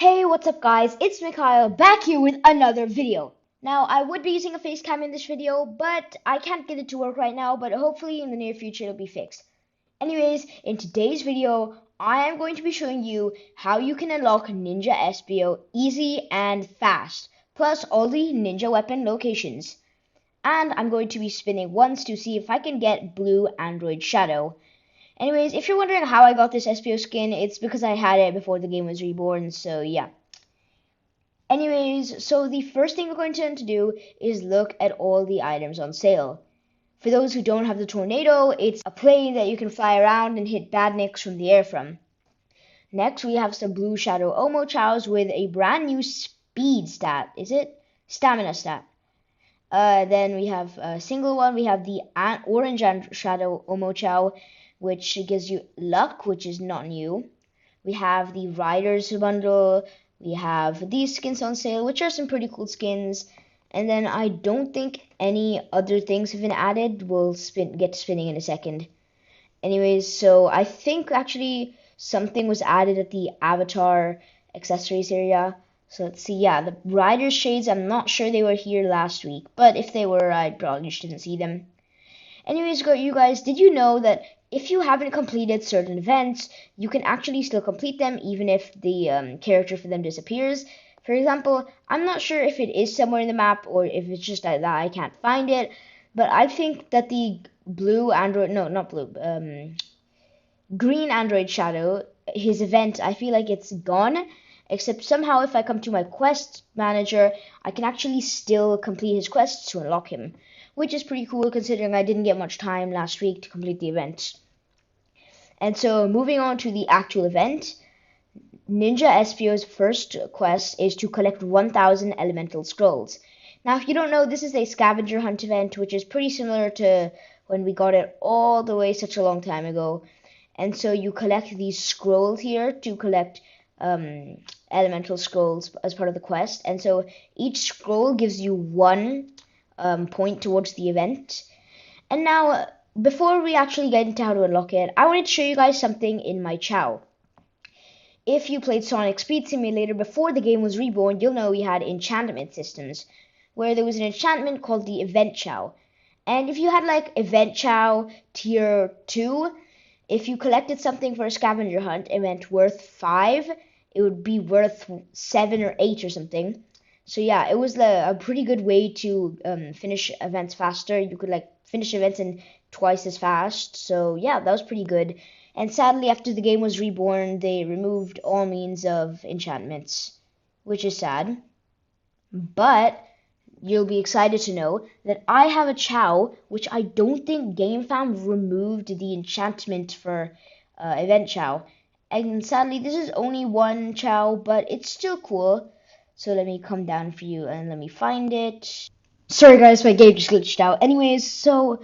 Hey, what's up guys? It's Mikail back here with another video. Now, I would be using a face cam in this video, but I can't get it to work right now, but hopefully in the near future it'll be fixed. Anyways, in today's video, I am going to be showing you how you can unlock Ninja Espio easy and fast, plus all the ninja weapon locations. And I'm going to be spinning once to see if I can get Blue Android Shadow. Anyways, if you're wondering how I got this Espio skin, it's because I had it before the game was reborn, so yeah. Anyways, so the first thing we're going to do is look at all the items on sale. For those who don't have the Tornado, it's a plane that you can fly around and hit badniks from the air from. Next, we have some Blue Shadow Omo Chows with a brand new speed stat. Is it? Stamina stat. Then we have a single one. We have the Orange Shadow Omo Chow, which gives you luck, which is not new. We have the Riders bundle. We have these skins on sale, which are some pretty cool skins. And then I don't think any other things have been added. We'll get to spinning in a second. Anyways, so I think actually something was added at the Avatar accessories area. So let's see. Yeah, the Riders shades, I'm not sure they were here last week. But if they were, I probably just didn't see them. Anyways, you guys, did you know that if you haven't completed certain events, you can actually still complete them even if the character for them disappears? For example, I'm not sure if it is somewhere in the map or if it's just that I can't find it, but I think that the blue Android, no, not blue, green Android Shadow, his event, I feel like it's gone, except somehow if I come to my quest manager, I can actually still complete his quests to unlock him, which is pretty cool considering I didn't get much time last week to complete the event. And so moving on to the actual event, Ninja Espio's first quest is to collect 1,000 elemental scrolls. Now, if you don't know, this is a scavenger hunt event, which is pretty similar to when we got it all the way such a long time ago. And so you collect these scrolls here to collect elemental scrolls as part of the quest. And so each scroll gives you one point towards the event. And now, before we actually get into how to unlock it, I wanted to show you guys something in my Chow. If you played Sonic Speed Simulator before the game was reborn, you'll know we had enchantment systems, where there was an enchantment called the Event Chow. And if you had like Event Chow Tier 2, if you collected something for a scavenger hunt event worth 5, it would be worth 7 or 8 or something. So yeah, it was a pretty good way to finish events faster. You could like finish events in twice as fast. So yeah, that was pretty good. And sadly, after the game was reborn, they removed all means of enchantments, which is sad. But you'll be excited to know that I have a Chow, which I don't think GameFam removed the enchantment for Event Chow. And sadly, this is only one Chow, but it's still cool. So let me come down for you and let me find it. Sorry guys, my game just glitched out. Anyways, so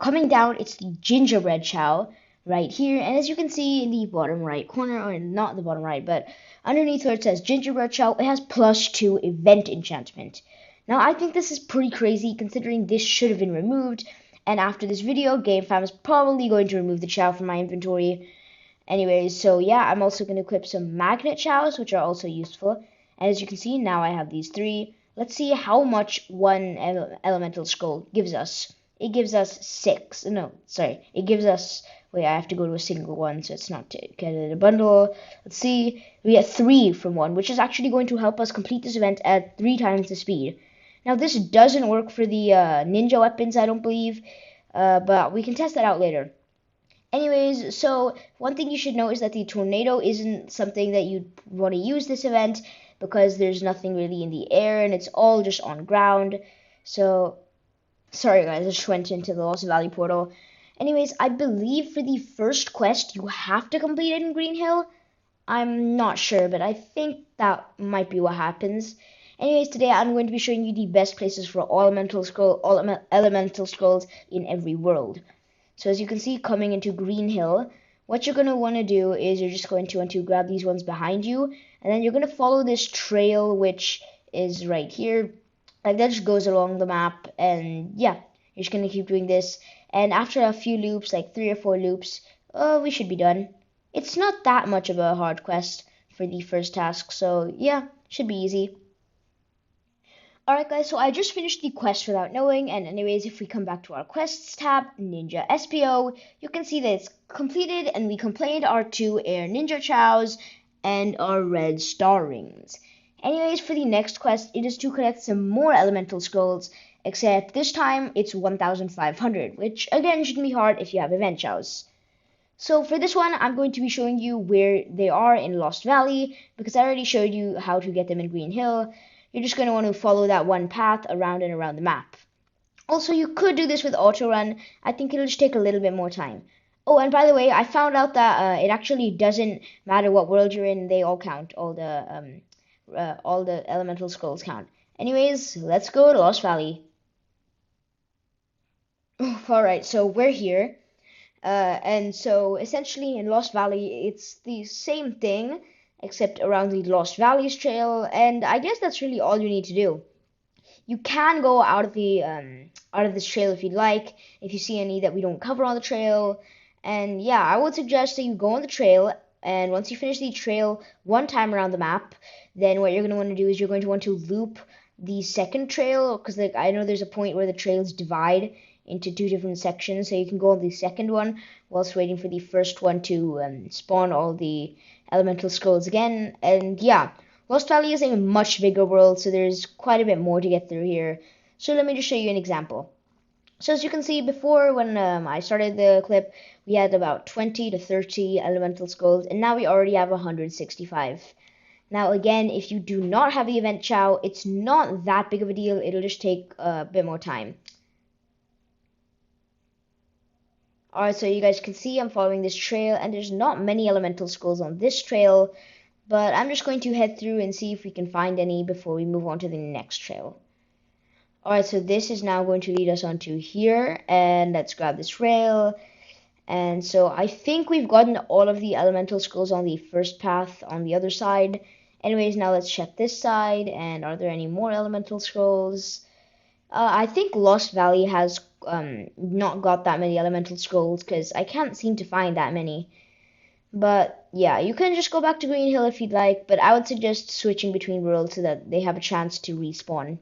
coming down, it's the gingerbread Chow right here. And as you can see in the bottom right corner, or not the bottom right, but underneath where it says gingerbread Chow, it has +2 event enchantment. Now, I think this is pretty crazy considering this should have been removed. And after this video, GameFam is probably going to remove the Chow from my inventory. Anyways, so yeah, I'm also going to equip some magnet Chows, which are also useful. And as you can see, now I have these 3. Let's see how much one elemental scroll gives us. It gives us 6. No, sorry. It gives us... Wait, I have to go to a single one, so it's not to get it in a bundle. Let's see. We get 3 from one, which is actually going to help us complete this event at 3 times the speed. Now, this doesn't work for the ninja weapons, I don't believe. But we can test that out later. Anyways, so one thing you should know is that the Tornado isn't something that you want to use this event because there's nothing really in the air and it's all just on ground. So, sorry guys, I just went into the Lost Valley portal. Anyways, I believe for the first quest you have to complete it in Green Hill. I'm not sure, but I think that might be what happens. Anyways, today I'm going to be showing you the best places for all elemental scrolls in every world. So as you can see, coming into Green Hill, what you're going to want to do is you're just going to want to grab these ones behind you, and then you're going to follow this trail, which is right here. Like, that just goes along the map, and yeah, you're just going to keep doing this. And after a few loops, like 3 or 4 loops, we should be done. It's not that much of a hard quest. for the first task. So yeah, should be easy. Alright guys, so I just finished the quest without knowing, and anyways, if we come back to our quests tab, Ninja Espio, you can see that it's completed and we completed our 2 air ninja chows and our red star rings. Anyways, for the next quest, it is to collect some more elemental scrolls, except this time it's 1500, which again shouldn't be hard if you have event chows. So for this one, I'm going to be showing you where they are in Lost Valley, because I already showed you how to get them in Green Hill. You're just going to want to follow that one path around and around the map. Also, you could do this with auto run. I think it'll just take a little bit more time. Oh, and by the way, I found out that it actually doesn't matter what world you're in. They all count. All the elemental scrolls count. Anyways, let's go to Lost Valley. Alright, so we're here. And so essentially in Lost Valley, it's the same thing, except around the Lost Valleys trail, and I guess that's really all you need to do. You can go out of this trail if you'd like, if you see any that we don't cover on the trail. And yeah, I would suggest that you go on the trail, and once you finish the trail one time around the map, then what you're going to want to do is you're going to want to loop the second trail, because like I know there's a point where the trails divide into 2 different sections, so you can go on the second one whilst waiting for the first one to spawn all the elemental scrolls again. And yeah, Lost Valley is a much bigger world, so there's quite a bit more to get through here. So let me just show you an example. So as you can see before, when I started the clip, we had about 20 to 30 elemental scrolls, and now we already have 165. Now again, if you do not have the event chow, it's not that big of a deal. It'll just take a bit more time. Alright, so you guys can see I'm following this trail, and there's not many elemental scrolls on this trail, but I'm just going to head through and see if we can find any before we move on to the next trail. Alright, so this is now going to lead us onto here, and let's grab this rail. And so I think we've gotten all of the elemental scrolls on the first path on the other side. Anyways, now let's check this side, and are there any more elemental scrolls? I think Lost Valley has not got that many elemental scrolls, because I can't seem to find that many. But yeah, you can just go back to Green Hill if you'd like, but I would suggest switching between worlds so that they have a chance to respawn.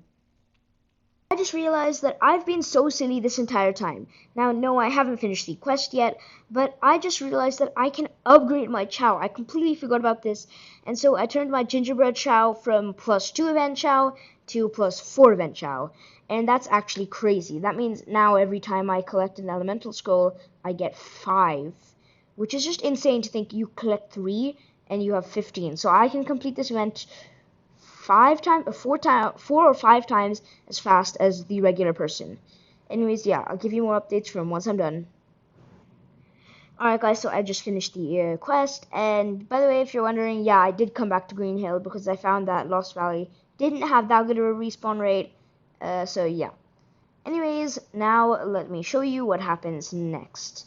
I just realized that I've been so silly this entire time. Now, no, I haven't finished the quest yet, but I just realized that I can upgrade my chow. I completely forgot about this, and so I turned my gingerbread chow from +2 event chow to +4 event chow, and that's actually crazy. That means now every time I collect an elemental scroll, I get 5, which is just insane to think you collect 3 and you have 15. So I can complete this event 4 or 5 times as fast as the regular person. Anyways, yeah, I'll give you more updates from once I'm done. Alright guys, so I just finished the quest, and by the way, if you're wondering, yeah, I did come back to Green Hill because I found that Lost Valley didn't have that good of a respawn rate, so yeah. Anyways, now let me show you what happens next.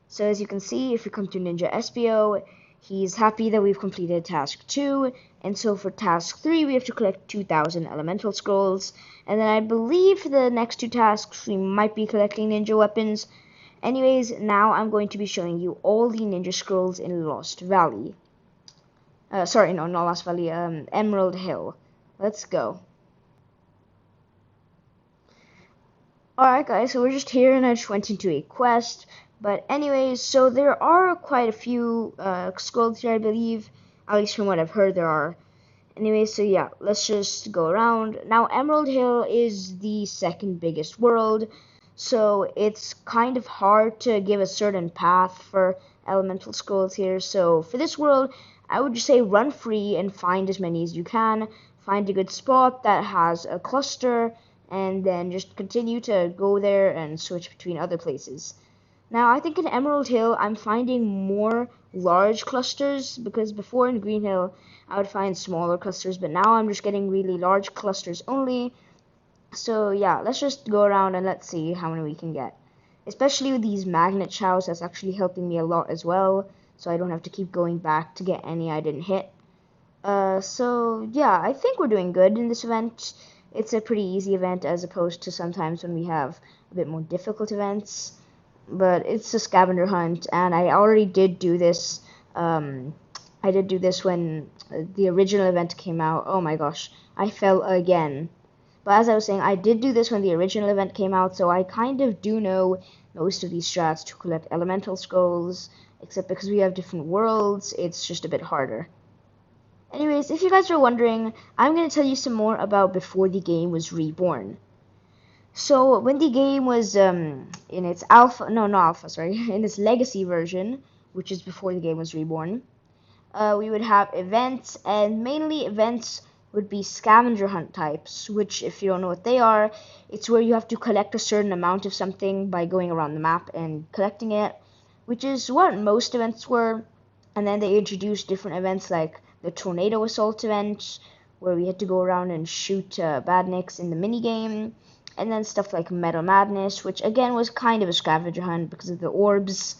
So as you can see, if we come to Ninja Espio, he's happy that we've completed task 2, and so for task 3 we have to collect 2,000 elemental scrolls, and then I believe for the next 2 tasks we might be collecting ninja weapons. Anyways, now I'm going to be showing you all the ninja scrolls in Lost Valley. Sorry, no, not Lost Valley, Emerald Hill. Let's go. Alright guys, so we're just here and I just went into a quest. But anyways, so there are quite a few scrolls here, I believe. At least from what I've heard, there are. Anyways, so yeah, let's just go around. Now, Emerald Hill is the second biggest world, so it's kind of hard to give a certain path for elemental scrolls here. So for this world, I would just say run free and find as many as you can. Find a good spot that has a cluster, and then just continue to go there and switch between other places. Now, I think in Emerald Hill, I'm finding more large clusters, because before in Green Hill, I would find smaller clusters, but now I'm just getting really large clusters only. So yeah, let's just go around and let's see how many we can get. Especially with these magnet chows, that's actually helping me a lot as well, so I don't have to keep going back to get any I didn't hit. So yeah, I think we're doing good in this event. It's a pretty easy event as opposed to sometimes when we have a bit more difficult events. But it's a scavenger hunt, and I already did do this I did do this when the original event came out. Oh my gosh, I fell again. But as I was saying, I did do this when the original event came out, so I kind of do know most of these strats to collect elemental scrolls, except because we have different worlds, it's just a bit harder. Anyways, if you guys are wondering, I'm going to tell you some more about before the game was reborn. So when the game was in its alpha, no, not alpha, sorry, in its legacy version, which is before the game was reborn, we would have events, and mainly events would be scavenger hunt types, which, if you don't know what they are, it's where you have to collect a certain amount of something by going around the map and collecting it, which is what most events were. And then they introduced different events like the Tornado Assault event, where we had to go around and shoot badniks in the minigame, and then stuff like Metal Madness, which again was kind of a scavenger hunt because of the orbs.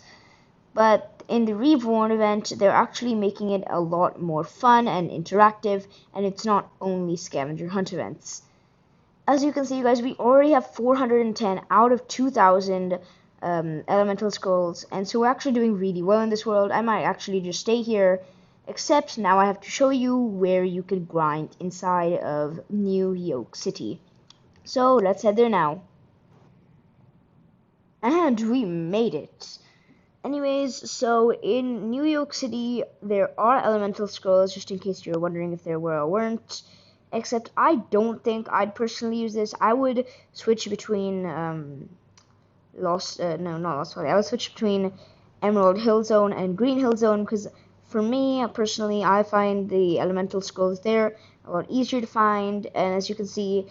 But in the Reborn event, they're actually making it a lot more fun and interactive, and it's not only scavenger hunt events. As you can see, you guys, we already have 410 out of 2,000 elemental scrolls, and so we're actually doing really well in this world. I might actually just stay here, except now I have to show you where you can grind inside of New York City. So let's head there now. And we made it. Anyways, so in New York City, there are elemental scrolls, just in case you're wondering if there were or weren't. Except I don't think I'd personally use this. I would switch between Lost Valley. I would switch between Emerald Hill Zone and Green Hill Zone, because for me personally, I find the elemental scrolls there a lot easier to find. And as you can see,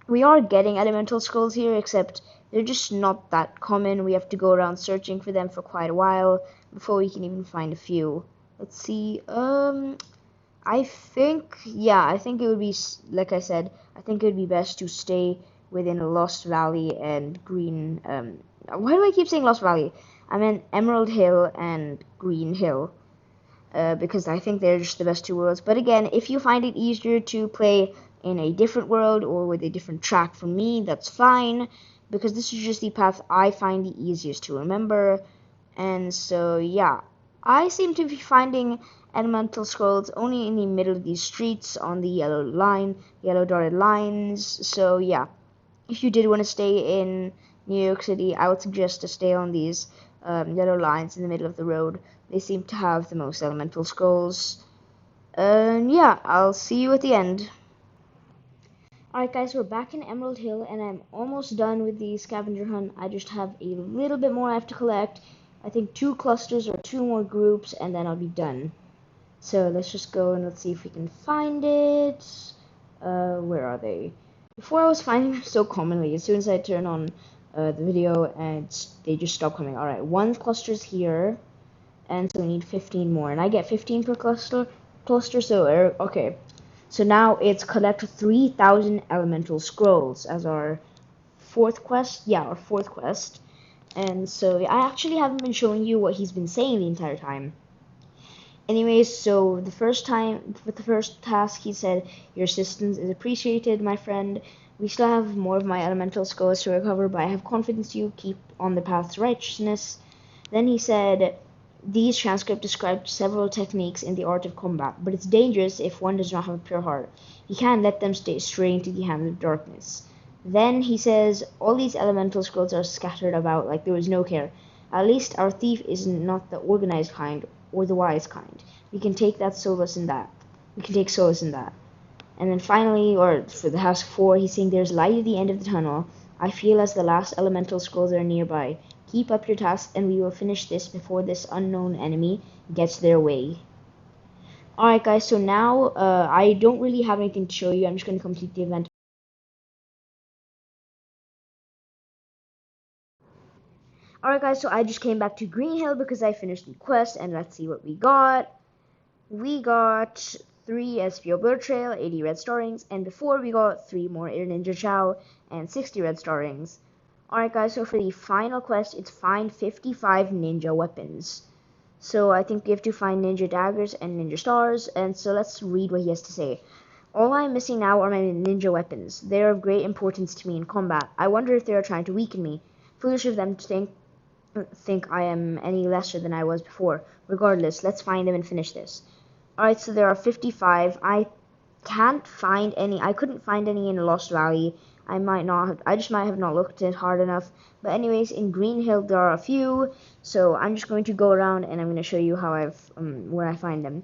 we are getting elemental scrolls here, except they're just not that common. We have to go around searching for them for quite a while before we can even find a few. Let's see. I think it would be, like I said, I think it would be best to stay within Lost Valley and Green. Why do I keep saying Lost Valley? I meant Emerald Hill and Green Hill. Because I think they're just the best two worlds. But again, if you find it easier to play in a different world or with a different track from me, that's fine, because this is just the path I find the easiest to remember. And so yeah, I seem to be finding elemental scrolls only in the middle of these streets on the yellow dotted lines. So yeah, if you did want to stay in New York City, I would suggest to stay on these yellow lines in the middle of the road. They seem to have the most elemental scrolls. Yeah, I'll see you at the end. Alright guys, we're back in Emerald Hill, and I'm almost done with the scavenger hunt. I just have a little bit more I have to collect. I think 2 clusters or 2 more groups, and then I'll be done. So let's just go and let's see if we can find it. Where are they? Before I was finding them so commonly. As soon as I turn on the video, and they just stop coming. Alright, 1 cluster's here, and so we need 15 more. And I get 15 per cluster, so okay. So now it's collect 3,000 elemental scrolls as our 4th quest. Yeah, our 4th quest. And so I actually haven't been showing you what he's been saying the entire time. Anyways, so the first task, he said, "Your assistance is appreciated, my friend. We still have more of my elemental scrolls to recover, but I have confidence you keep on the path to righteousness." Then he said, "These transcripts describe several techniques in the art of combat, but it's dangerous if one does not have a pure heart. You can't let them stray into the hands of darkness." Then he says, "All these elemental scrolls are scattered about like there was no care. At least our thief is not the organized kind or the wise kind. We can take solace in that. And then finally, or for the task 4, he's saying, "There's light at the end of the tunnel. I feel as the last elemental scrolls are nearby. Keep up your task, and we will finish this before this unknown enemy gets their way." Alright guys, so now I don't really have anything to show you. I'm just going to complete the event. Alright guys, so I just came back to Green Hill because I finished the quest, and let's see what we got. We got 3 Espio Blur Trail, 80 red star rings, and before we got 3 more Air Ninja Chow and 60 red star rings. Alright guys, so for the final quest, it's find 55 ninja weapons. So I think we have to find ninja daggers and ninja stars, and so let's read what he has to say. "All I'm missing now are my ninja weapons. They are of great importance to me in combat. I wonder if they are trying to weaken me. Foolish of them to think think I am any lesser than I was before. Regardless, let's find them and finish this. Alright, so there are 55. I couldn't find any in Lost Valley. I just might have not looked it hard enough. But anyways, in Green Hill there are a few. So I'm just going to go around and I'm going to show you how where I find them.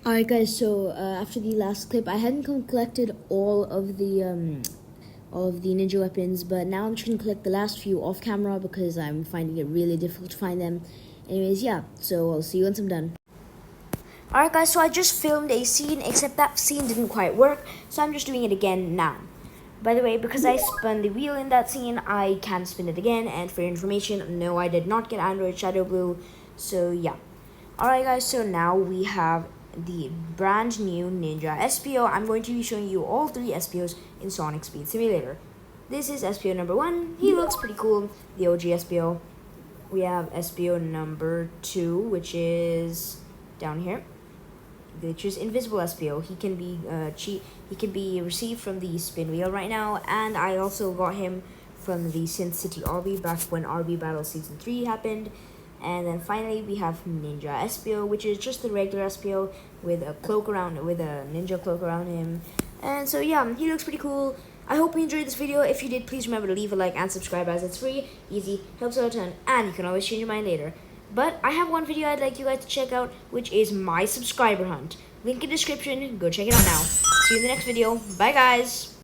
Alright guys, so after the last clip, I hadn't collected all of the ninja weapons, but now I'm trying to collect the last few off camera because I'm finding it really difficult to find them. Anyways, yeah, so I'll see you once I'm done. Alright guys, so I just filmed a scene, except that scene didn't quite work, so I'm just doing it again now. By the way, because I spun the wheel in that scene, I can spin it again, and for your information, no, I did not get Android Shadow Blue, so yeah. Alright guys, so now we have the brand new Ninja Espio. I'm going to be showing you all 3 Espios in Sonic Speed Simulator. This is Espio number 1. He looks pretty cool, the OG Espio. We have Espio number 2, which is down here, which is Invisible Espio. He can be He can be received from the spin wheel right now, and I also got him from the Sin City RB back when RB Battle Season 3 happened. And then finally we have Ninja Espio, which is just the regular Espio with a ninja cloak around him. And so yeah, he looks pretty cool. I hope you enjoyed this video. If you did, please remember to leave a like and subscribe, as it's free, easy, helps out a ton, and you can always change your mind later. But I have one video I'd like you guys to check out, which is my subscriber hunt. Link in description, go check it out now. See you in the next video. Bye guys!